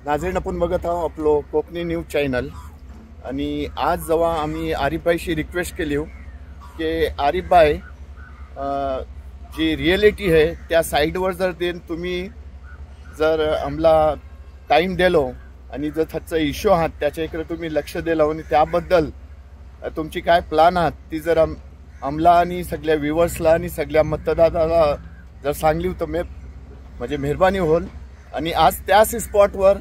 नाजरीन आपण बघत आहोत आपलो कोकणी न्यूज चॅनल आणि आज जेव्हा आम्ही आरिफभाईशी रिक्वेस्ट केली की आरिफभाई जी रिॲलिटी आहे त्या साईडवर जर देन तुम्ही जर आम्हाला टाईम दिलो आणि जर त्याचा इश्यू आहात त्याच्या इकडे तुम्ही लक्ष दिलं आणि त्याबद्दल तुमची काय प्लॅन आहात ती जर आम्हाला आणि सगळ्या व्ह्युअर्सला आणि सगळ्या मतदाराला जर सांगली तर म्हणजे मेहरबानी होईल। आणि आज त्याच स्पॉटवर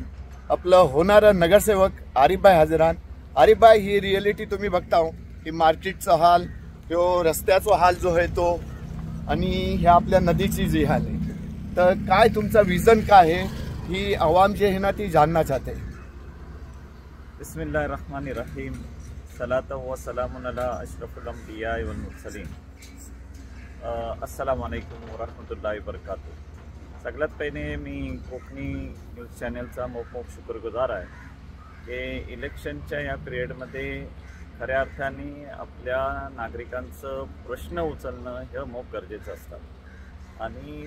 आपलं होणारा नगरसेवक आरिफभाई हजरान। आरिफभाई ही रिॲलिटी तुम्ही बघता की मार्केटचा हाल, ह्यो रस्त्याचा हाल जो आहे तो, आणि ह्या आपल्या नदीची जी हाल आहे, तर काय तुमचा विजन काय आहे ही आवाम जे आहे ना ती जानना चाहते। बिस्मिल्लाहिर्रहमानिर्रहीम, सलात व सलामुन अला अशरफुल अंबिया वल मुरसलीन। अस्सलाम वालेकुम व रहमतुल्लाहि व बरकातुहू। सगळ्यात पहिले मी कोकणी न्यूज चॅनलचा मोप शुक्रगुजार आहे की इलेक्शनच्या या पिरियडमध्ये खऱ्या अर्थाने आपल्या नागरिकांचं प्रश्न उचलणं हे मोप गरजेचं असतं। आणि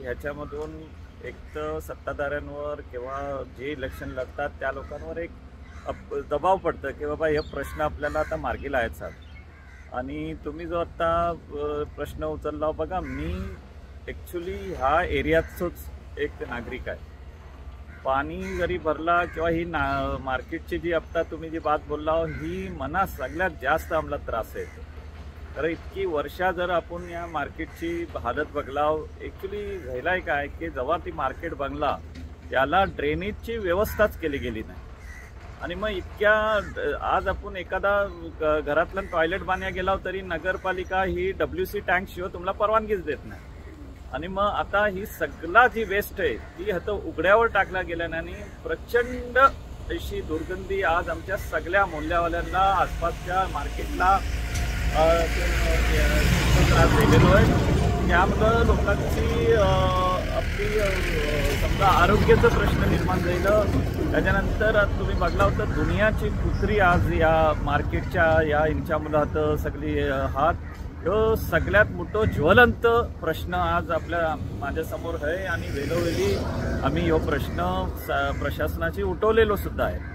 ह्याच्यामधून एक तर सत्ताधाऱ्यांवर किंवा जे इलेक्शन लढतात त्या लोकांवर एक दबाव पडतं की बाबा हे प्रश्न आपल्याला आता मार्गी लावायचे आहेत। आणि तुम्ही जो आता प्रश्न उचलला बघा, मी ॲक्च्युली ह्या एरियातच एक नागरिक आहे। पाणी जरी भरला किंवा ही मार्केटची जी आत्ता तुम्ही जी बात बोलला ही मना सगळ्यात जास्त आम्हाला त्रास आहे। तर इतकी वर्षा जर आपण या मार्केटची हालत बघलाव, ॲक्च्युली झालाय काय की जेव्हा ती मार्केट बनला त्याला ड्रेनेजची व्यवस्थाच केली गेली नाही। आणि मग इतक्या आज आपण एखादा घरातलं टॉयलेट बांधण्या गेला तरी नगरपालिका ही WC टँक शिवाय तुम्हाला परवानगीच देत नाही। आणि मग आता ही सगळा जी वेस्ट आहे ती आता उघड्यावर टाकला गेल्याने प्रचंड अशी दुर्गंधी आज आमच्या सगळ्या मोहल्ल्यावाल्यांना आसपासच्या मार्केटला त्रास दिलेलो आहे। त्यामुळं लोकांची आपली समजा आरोग्याचा प्रश्न निर्माण झालं। त्याच्यानंतर तुम्ही बघला तर दुनियाची कुत्री आज या मार्केटच्या या इंच्यामुळं सगळी हात ह्यो सगळ्यात मोठं ज्वलंत प्रश्न आज माझ्यासमोर आहे। आणि वेळोवेळी आम्ही ह्यो प्रश्न प्रशासनाची उठवलेलो सुद्धा आहे।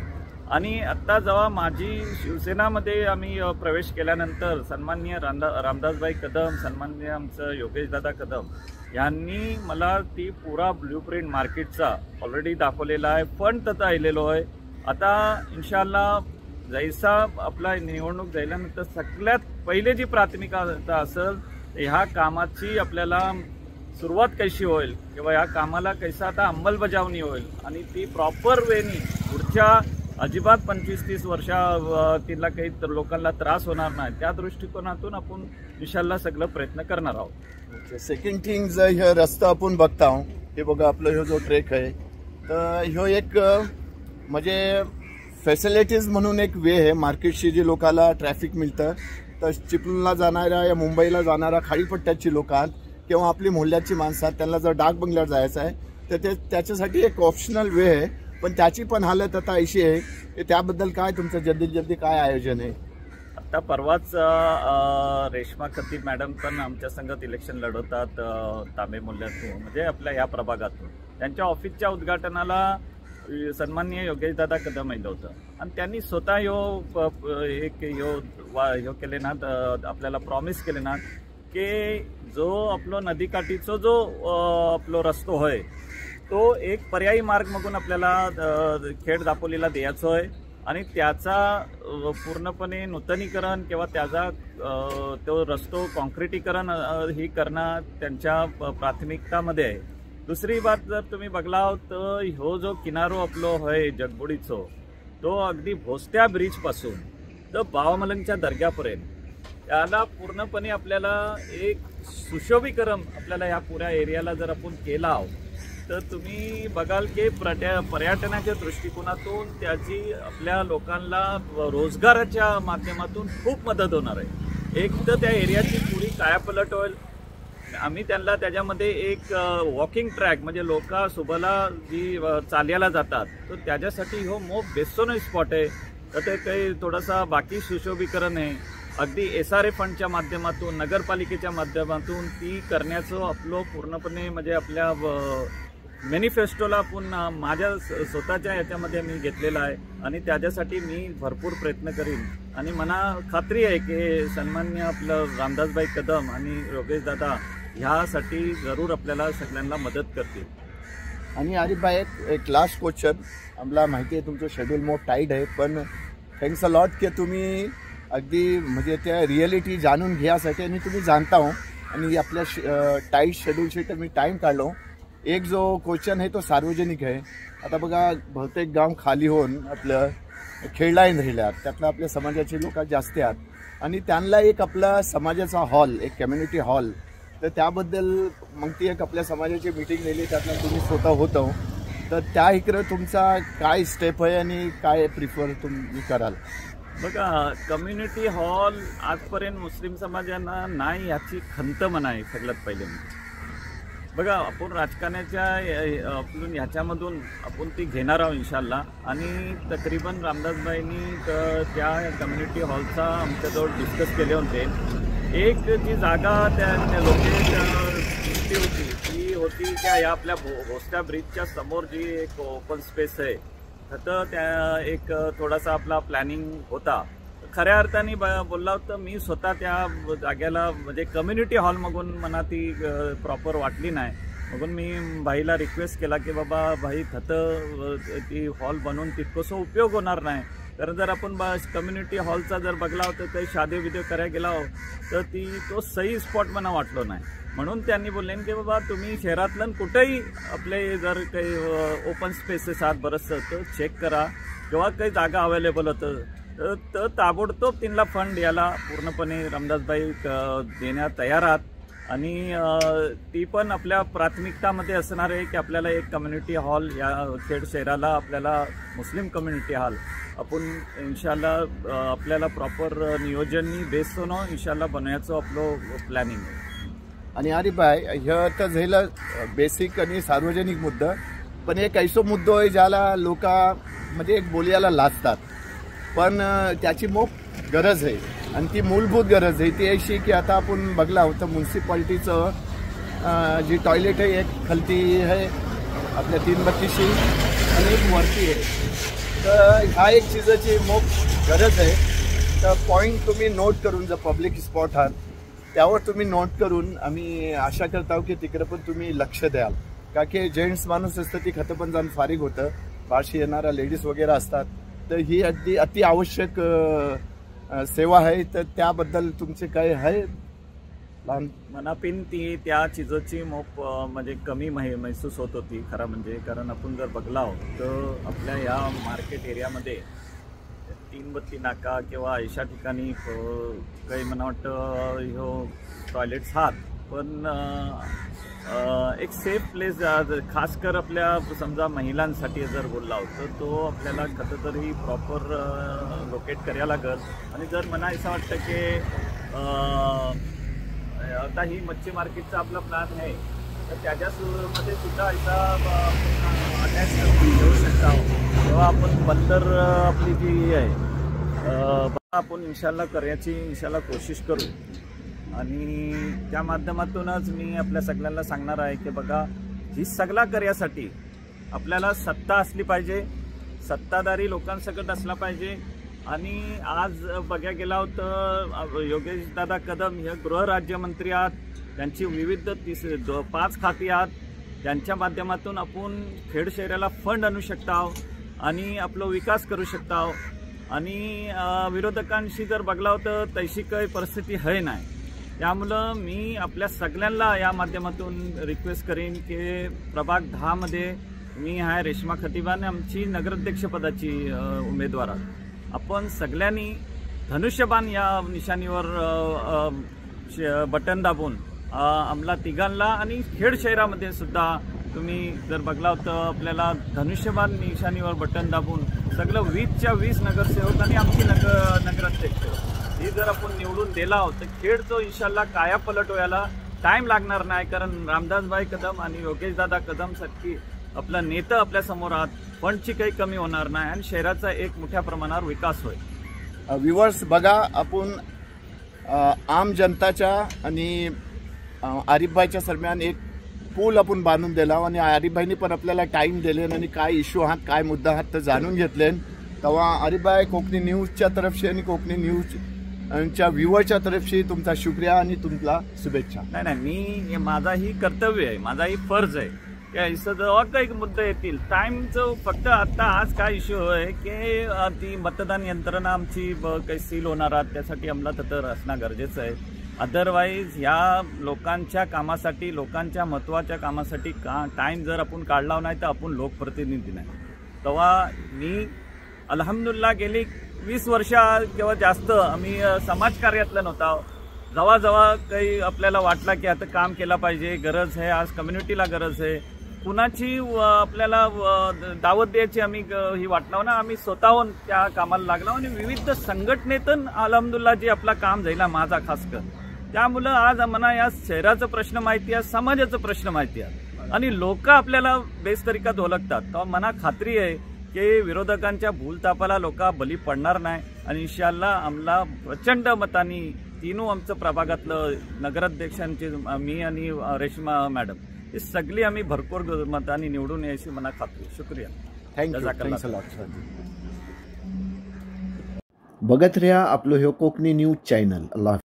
आणि आत्ता जेव्हा माझी शिवसेनामध्ये आम्ही प्रवेश केल्यानंतर सन्माननीय रामदासभाई कदम, सन्माननीय आमचं योगेशदादा कदम यांनी मला ती पुरा ब्ल्यूप्रिंट मार्केटचा ऑलरेडी दाखवलेला आहे, फंड तथा आलेलो आहे। आता इन्शाअल्लाह जैसा आपला निवडणूक झाल्यानंतर सगळ्यात पहिले जी प्राथमिकता असेल ह्या कामाची आपल्याला सुरुवात कशी होईल किंवा या कामाला कैसा आता अंमलबजावणी होईल आणि ती प्रॉपर वेनी पुढच्या अजिबात 25-30 वर्षा तिला काही लोकांना त्रास होणार नाही त्या दृष्टिकोनातून आपण इन्शाअल्लाह सगळं प्रयत्न करणार आहोत। सेकंड थिंग जर हे रस्ता आपण बघता हे बघा, आपलं ह्यो जो ट्रेक आहे तर ह्यो एक म्हणजे फॅसिलिटीज म्हणून एक वे आहे मार्केटशी जी लोकांना ट्रॅफिक मिळतं। तर चिपळूणला जाणाऱ्या या मुंबईला जाणाऱ्या खाडीपट्ट्याची लोक आहेत किंवा आपली मोहल्ल्याची माणसं आहेत त्यांना जर डाक बंगल्यावर जायचं आहे तर त्याच्यासाठी एक ऑप्शनल वे आहे, पण त्याची पण हालत आता अशी आहे की त्याबद्दल काय तुमचं जल्दी काय आयोजन आहे? आता परवाच रेश्मा खतीब मॅडम पण आमच्या संघात इलेक्शन लढवतात तांबे मोहल्ल्यातून, म्हणजे आपल्या ह्या प्रभागातून। त्यांच्या ऑफिसच्या उद्घाटनाला सन्माननीय योगेशदादा कदम आलं होतं आणि त्यांनी स्वतः ह्यो केले ना, आपल्याला प्रॉमिस केले ना की जो आपलो नदीकाठीचा जो आपलो रस्तो होय तो एक पर्यायी मार्ग म्हणून आपल्याला खेड दापोलीला द्यायचो आहे। आणि त्याचा पूर्णपणे नूतनीकरण किंवा त्याचा तो रस्तो कॉन्क्रिटीकरण ही करणं त्यांच्या प्राथमिकतामध्ये आहे। दुसरी बात जर तुम्ही बघला तर ह्यो जो किनारो आपलो होय जगबुडीचो तो अगदी भोसत्या ब्रिजपासून तर बावामलंगच्या दर्ग्यापर्यंत त्याला पूर्णपणे आपल्याला एक सुशोभीकरण आपल्याला ह्या पुऱ्या एरियाला जर आपण केला तर तुम्ही बघाल की पर्यटनाच्या दृष्टिकोनातून त्याची आपल्या लोकांना रोजगाराच्या माध्यमातून खूप मदत होणार आहे। एक तर त्या एरियाची पुरी कायापलट होईल। आम्ही त्यांना त्याच्यामध्ये एक वॉकिंग ट्रॅक म्हणजे लोक सुबला जी चालायला जातात तर त्याच्यासाठी हो मोप बेस्टोन स्पॉट आहे। तर ते काही थोडासा बाकी सुशोभीकरण आहे, अगदी SRA फंडच्या माध्यमातून नगरपालिकेच्या माध्यमातून ती करण्याचं आपलं पूर्णपणे म्हणजे आपल्या मॅनिफेस्टोला आपण माझ्या स्वतःच्या याच्यामध्ये मी घेतलेला आहे आणि त्याच्यासाठी मी भरपूर प्रयत्न करीन आणि मला खात्री आहे की सन्माननीय आपलं रामदासभाई कदम आणि योगेश दादा ह्यासाठी जरूर आपल्याला सगळ्यांना मदत करतील. आणि आरिफभाई एक लास्ट क्वेश्चन, आम्हाला माहिती आहे तुमचं शेड्यूल मोर टाईट आहे, पण थँक्स अ लॉट की तुम्ही अगदी म्हणजे त्या रिॲलिटी जाणून घ्यासाठी आणि तुम्ही जाणता हो आणि आपल्या टाईट शेड्यूलशी तर मी टाईम काढलो. एक जो क्वेश्चन आहे तो सार्वजनिक आहे. आता बघा बहुतेक गाव खाली होऊन आपलं खेळलाईन राहिल्यात, त्यातलं आपल्या समाजाचे लोक जास्त आहेत आणि त्यांना एक आपला समाजाचा हॉल, एक कम्युनिटी हॉल, तर त्याबद्दल मग ती एक आपल्या समाजाची मीटिंग नेली, त्यातनं तुम्ही स्वतः होतो, तर त्या इकडं तुमचा काय स्टेप आहे आणि काय प्रिफर तुम्ही कराल? बघा, कम्युनिटी हॉल आजपर्यंत मुस्लिम समाजांना नाही याची खंत म्हणा आहे सगळ्यात पहिले. बघा, आपण राजकारणाच्या आपण ह्याच्यामधून आपण ती घेणार आहोत इन्शाल्लाह आणि तकरीबन रामदासभाईंनी त्या कम्युनिटी हॉलचा आमच्याजवळ डिस्कस केले होते. एक जी जागा त्या लोकेशनची होती ती होती त्या या आपल्या भोसल्या ब्रिजच्या समोर जी एक ओपन स्पेस आहे, तर त्या एक थोडासा आपला प्लॅनिंग होता. खऱ्या अर्थाने बोलला होतं मी स्वतः त्या जागेला म्हणजे कम्युनिटी हॉल मागून मला ती प्रॉपर वाटली नाही, म्हणून मी भाईला रिक्वेस्ट केला की बाबा भाई थतं ती हॉल बनवून तितकंसं उपयोग होणार नाही, कारण जर आपण कम्युनिटी हॉलचा जर बघला होता काही शादी विधी करायला गेला हो तर तो सही स्पॉट मला वाटलो नाही. म्हणून त्यांनी बोलले की बाबा तुम्ही शहरातलं कुठेही आपले जर काही ओपन स्पेसेस आहात बरंचसं तर चेक करा किंवा काही जागा अवेलेबल होतं तर ताबडतोब त्यांना फंड याला पूर्णपणे रामदासभाई देण्यात तयार आहात आणि ती पण आपल्या प्राथमिकतामध्ये असणार आहे की आपल्याला एक कम्युनिटी हॉल या खेड शहराला आपल्याला मुस्लिम कम्युनिटी हॉल आपण इन्शाल्लाह आपल्याला प्रॉपर नियोजननी बेस होणं इन्शाल्लाह बनवायचं आपलं प्लॅनिंग आहे. आणि आरिफभाई हे तर झालं बेसिक आणि सार्वजनिक मुद्दा, पण एक ऐसो मुद्दो आहे ज्याला लोक म्हणजे एक बोलायला लाजतात, पण त्याची मोप गरज आहे आणि ती मूलभूत गरज आहे ती अशी की आता आपण बघला होतं म्युन्सिपाल्टीचं जी टॉयलेट आहे एक खालती आहे आपल्या 332शी आणि एक वरती आहे, तर ह्या एक चीजाची मोप गरज आहे. तर पॉईंट तुम्ही नोट करून जर पब्लिक स्पॉट आहात त्यावर तुम्ही नोट करून आम्ही आशा करत आहोत की तिकडे पण तुम्ही लक्ष द्याल, का की जेंट्स माणूस असतं ती खतं पण जाऊन फारिग होतं, बाशी येणारा लेडीज वगैरे असतात, तर ही अति आवश्यक सेवा आहे. तर त्याबद्दल तुमचे काय आहे? मनापिन ती त्या चीजची मोप म्हणजे कमी महसूस होत होती खरं म्हणजे, कारण आपण जर बघला तर आपल्या या मार्केट एरियामध्ये 332 नाका किंवा अशा ठिकाणी काही मला वाटतं टॉयलेट्स आहात, पण एक सेफ प्लेस खासकर आपल्या समजा महिलांसाठी जर बोलला तर तो आपल्याला खरं तरी प्रॉपर लोकेट करायला लागेल. आणि जर मला असं वाटतं की आता ही मच्छी मार्केटचा आपला प्लॅन आहे तर त्याच्यामध्ये सुद्धा असा अटॅच घेऊ शकता तेव्हा आपण बंदर आपली जी आहे आपण इन्शाल्लाह करण्याची कोशिश करू आणि त्या माध्यमातूनच मी आपल्या सगळ्यांना सांगणार आहे की बघा ही सगळा करण्यासाठी आपल्याला सत्ता असली पाहिजे, सत्ताधारी लोकांसकट असला पाहिजे. आणि आज बघा गेला होतं योगेश दादा कदम हे गृहराज्यमंत्री आहात, त्यांची विविध 5 खाती आहेत, त्यांच्या माध्यमातून आपण खेड शहराला फंड आणू शकता आणि आपला विकास करू शकता. आणि विरोधकांशी जर बघला होतं तशी काही परिस्थिती आहे नाही, त्यामुळं मी आपल्या सगळ्यांना या माध्यमातून रिक्वेस्ट करीन की प्रभाग 10 मध्ये मी आहे रेश्मा खतिबाने आमची नगराध्यक्षपदाची उमेदवार आहे. आपण सगळ्यांनी धनुष्यबाण या निशाणीवर बटन दाबून आम्हाला तिघांना आणि खेड शहरामध्ये सुद्धा तुम्ही जर बघला होतं आपल्याला धनुष्यबाण निशाणीवर बटन दाबून सगळं 20च्या 20 नगरसेवक आणि आमची नगराध्यक्ष ही जर आपण निवडून दिला तर खेडचं इन्शाल्लाह काया पलट व्हायला टाइम लागणार नाही, कारण रामदासभाई कदम आणि योगेशदादा कदम सारखी आपला नेता आपल्या समोर आहात, फंडची काही कमी होणार नाही आणि शहराचा एक मोठ्या प्रमाणावर विकास होईल. व्ह्युअर्स बघा, आपण आम जनताच्या आणि आरिफभाईच्या दरम्यान एक पूल आपण बांधून दिला आणि आरिफभाईंनी पण आपल्याला टाइम दिले आणि काय इश्यू आहात काय मुद्दा आहात ते जाणून घेतले. तेव्हा आरिफभाई कोकणी न्यूजच्या तर्फे आणि कोकणी न्यूजच्या व्ह्यूअरच्या तर्फे तुमचा शुक्रिया आणि तुमचा शुभेच्छा. नाही, मी माझाही कर्तव्य आहे, माझाही फर्ज आहे की इसं जेव्हा काही मुद्दे येतील टाईमचं फक्त आता आज काय इश्यू आहे की ती मतदान यंत्रणा आमची काही सील होणार आहे त्यासाठी अंमलात तर असणं गरजेचं आहे. अदरवाईज ह्या लोकांच्या कामासाठी लोकांच्या महत्त्वाच्या कामासाठी टाईम जर आपण काढला नाही तर आपण लोकप्रतिनिधी नाही. तेव्हा मी अल्हम्दुलिल्लाह गेली 20 वर्ष किंवा जास्त आम्ही समाजकार्यातलं नव्हता. जेव्हा काही आपल्याला वाटला की आता काम केलं पाहिजे, गरज आहे, आज कम्युनिटीला गरज आहे, कुणाची आपल्याला दावत द्यायची आम्ही ही वाटणार ना, आम्ही स्वतःहून त्या कामाला लागलो आणि विविध संघटनेतून अल्हम्दुलिल्लाह जे आपलं काम जाईल माझा खास कर. त्यामुळं आज आम्हाला या शहराचा प्रश्न माहिती आहे, समाजाचा प्रश्न माहिती आहे आणि लोक आपल्याला बेस्तरीकात ओळखतात. तर मला खात्री आहे की विरोधकांच्या भूलतापाला लोक बली पडणार नाही आणि इंशाअल्लाह आम्हाला प्रचंड मतांनी तीनू आमचं प्रभागातलं नगराध्यक्षांचे मी आणि रेश्मा मॅडम हे सगळी आम्ही भरपूर मतांनी निवडून यायची मला खात्री. शुक्रिया. थँक्यू. बघत रहा आपलं हे कोकणी न्यूज चॅनल. अल्लाह.